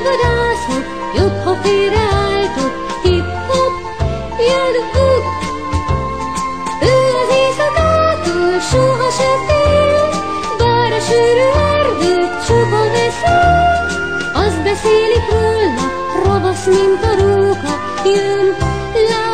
vadászok, jobb, ha félreálltok. Hip-hop, jön hopp! Ő az éjszakától sohasem fél, bár a sűrű erdőt csupa veszély. Azt beszélik róla, ravasz, mint a róka, jön, lá.